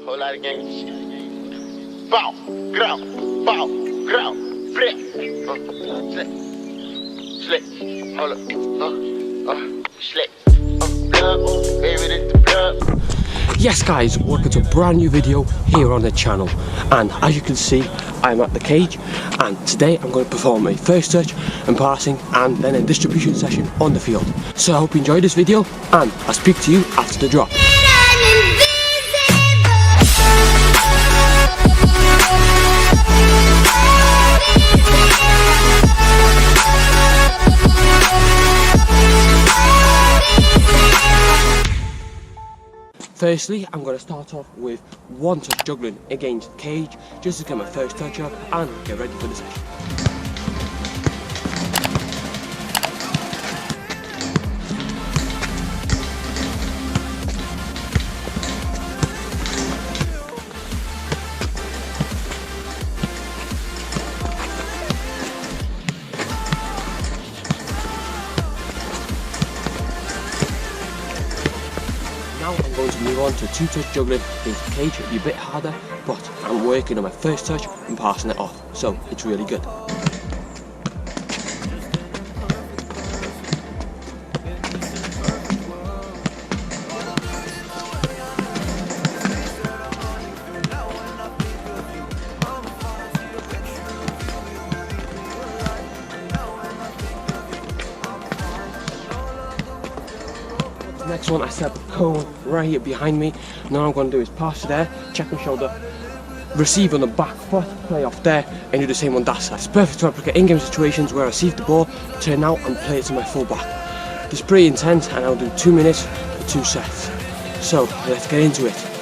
Whole lot of gangster shit. Bow, grow, flip. Slip. Hold up. Slip. Blood, baby, this the blood. Yes guys, welcome to a brand new video here on the channel, and as you can see I'm at the cage, and today I'm going to perform a first touch and passing and then a distribution session on the field. So I hope you enjoyed this video, and I'll speak to you after the drop. Firstly, I'm going to start off with one touch juggling against the cage, just to get my first touch up and get ready for the session. Now I'm going to move on to two touch juggling against the cage. It'll be a bit harder, but I'm working on my first touch and passing it off, so it's really good. Next one, I set up a cone right here behind me. Now I'm going to do is pass to there, check my shoulder, receive on the back foot, play off there, and do the same on that side. It's perfect to replicate in-game situations where I receive the ball, turn out and play it to my full back. It's pretty intense, and I'll do 2 minutes for 2 sets. So let's get into it.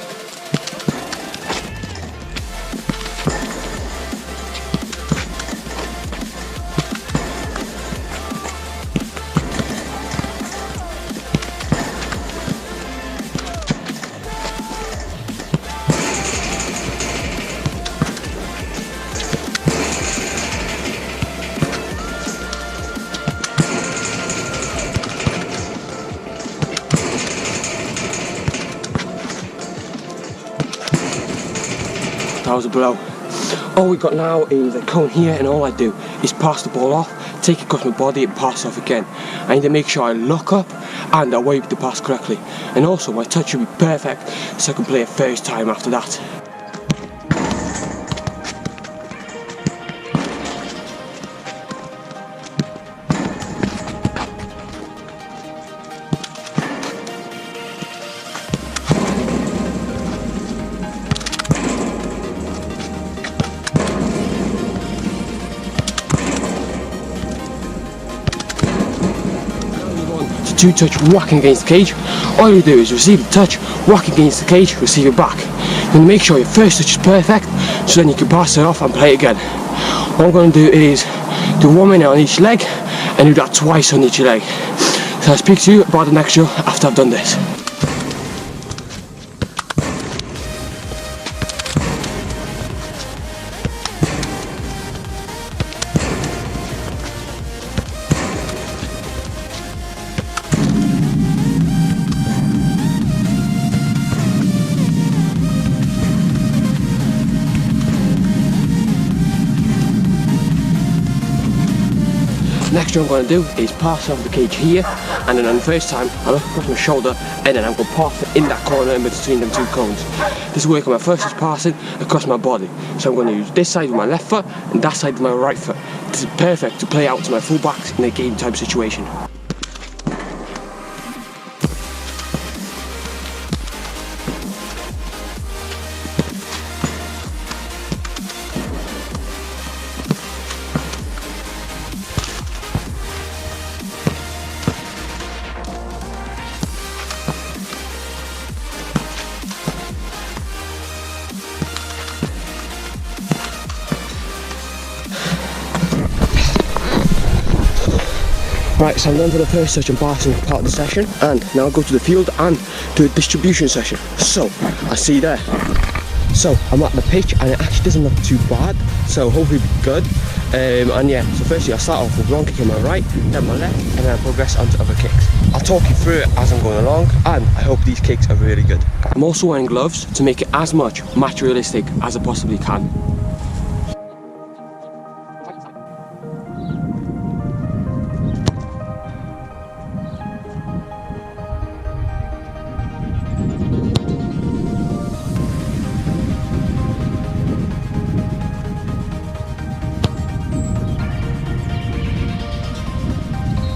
That was a blow. All we got now is a cone here, and all I do is pass the ball off, take it across my body and pass off again. I need to make sure I look up and I wave the pass correctly. And also my touch should be perfect so I can play it first time after that. Two touch whacking against the cage. All you do is receive the touch, whack against the cage, receive it back. Then make sure your first touch is perfect, so then you can pass it off and play it again. What I'm going to do is do 1 minute on each leg and do that twice on each leg. So I'll speak to you about the next drill after I've done this. Next thing I'm going to do is pass off the cage here, and then on the first time I look across my shoulder, and then I'm going to pass it in that corner in between them two cones. This is working my first touch passing across my body. So I'm going to use this side with my left foot and that side with my right foot. This is perfect to play out to my fullbacks in a game type situation. Right, so I'm done for the first touch and passing part of the session, and now I'll go to the field and do a distribution session. So, I see there. So, I'm at the pitch and it actually doesn't look too bad, so hopefully it'll be good. And yeah, so firstly I'll start off with one kick in my right, then my left, and then I'll progress onto other kicks. I'll talk you through it as I'm going along, and I hope these kicks are really good. I'm also wearing gloves to make it as much match realistic as I possibly can.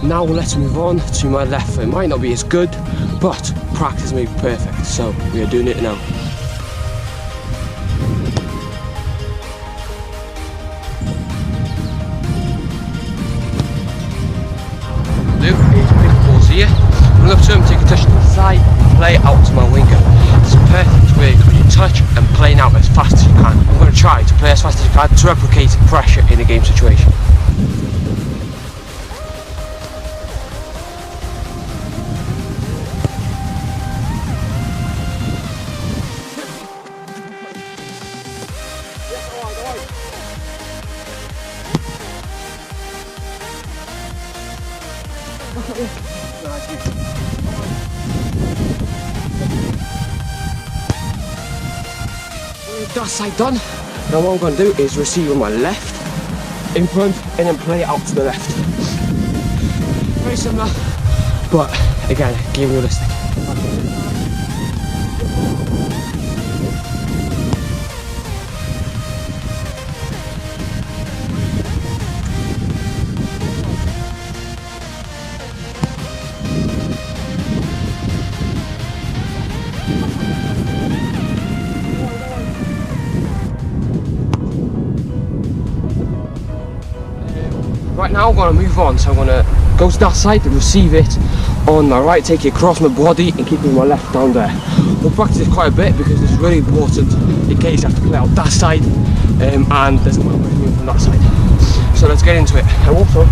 Now let's move on to my left foot. It might not be as good, but practice makes perfect, so we are doing it now. Luke is big balls here. Run up to him, take a touch to the side, play out to my winger. It's a perfect way when you touch and play out as fast as you can. I'm going to try to play as fast as you can to replicate pressure in a game situation. That side done. Now what I'm going to do is receive on my left, in front, and then play it out to the left. Very similar, but again, game realistic. Right now I'm going to move on, so I'm going to go to that side and receive it on my right, take it across my body and keep it with my left down there. We'll practice it quite a bit because it's really important in case you have to play out that side and there's a lot of movement from that side. So let's get into it. I'm also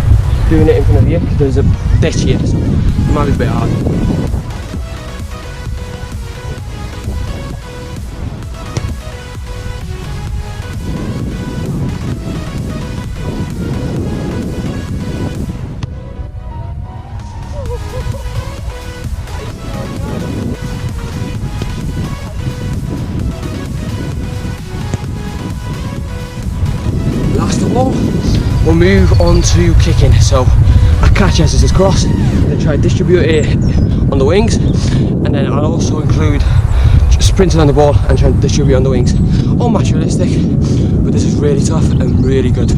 doing it in front of you because there's a ditch here, so it might be a bit hard. Last of all, we'll move on to kicking. So I catch as it's cross, then try to distribute it on the wings, and then I'll also include sprinting on the ball and trying to distribute on the wings. All match realistic, but this is really tough and really good.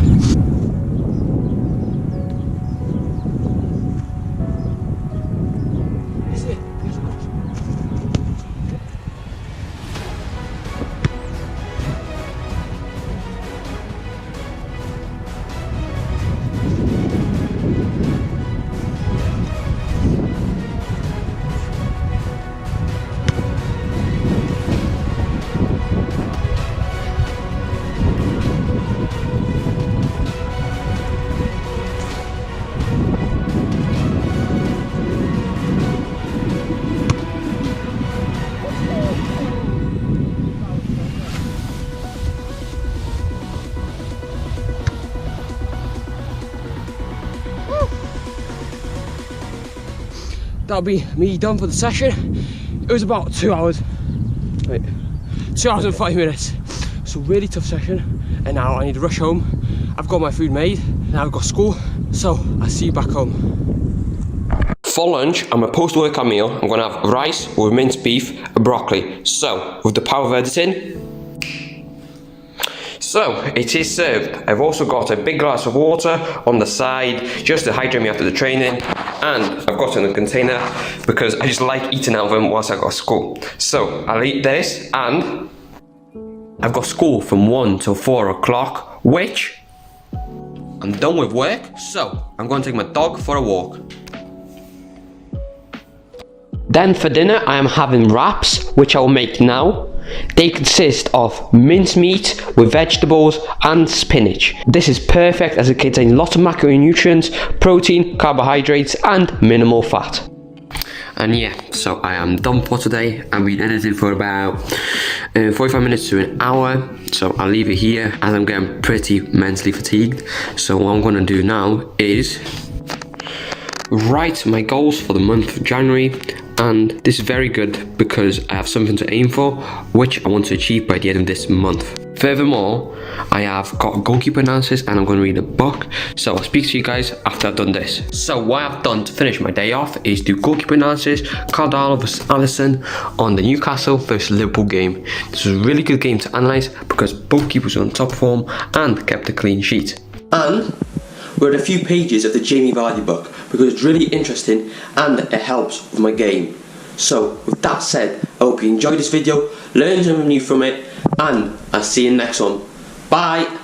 That'll be me done for the session. It was about 2 hours. 2 hours and 5 minutes. It's a really tough session, and now I need to rush home. I've got my food made, now I've got school, so I'll see you back home. For lunch and my post-workout meal, I'm going to have rice with minced beef and broccoli. So, with the power of editing, so it is served. I've also got a big glass of water on the side just to hydrate me after the training, and I've got it in a container because I just like eating out of them whilst I got school. So I'll eat this, and I've got school from 1 till 4 o'clock, which I'm done with work, so I'm going to take my dog for a walk. Then for dinner I am having wraps, which I will make now. They consist of mincemeat with vegetables and spinach. This is perfect as it contains lots of macronutrients, protein, carbohydrates and minimal fat. And yeah, so I am done for today. I've been editing for about 45 minutes to an hour, so I'll leave it here as I'm getting pretty mentally fatigued. So what I'm gonna do now is write my goals for the month of January, and this is very good because I have something to aim for, which I want to achieve by the end of this month. Furthermore, I have got a goalkeeper analysis and I'm going to read a book, so I'll speak to you guys after I've done this. So what I've done to finish my day off is do goalkeeper analysis, Cardano vs Alisson on the Newcastle vs Liverpool game. This was a really good game to analyse because both keepers were on top form and kept a clean sheet. And we're at a few pages of the Jamie Vardy book because it's really interesting and it helps with my game. So with that said, I hope you enjoyed this video, learned something new from it, and I'll see you in the next one. Bye!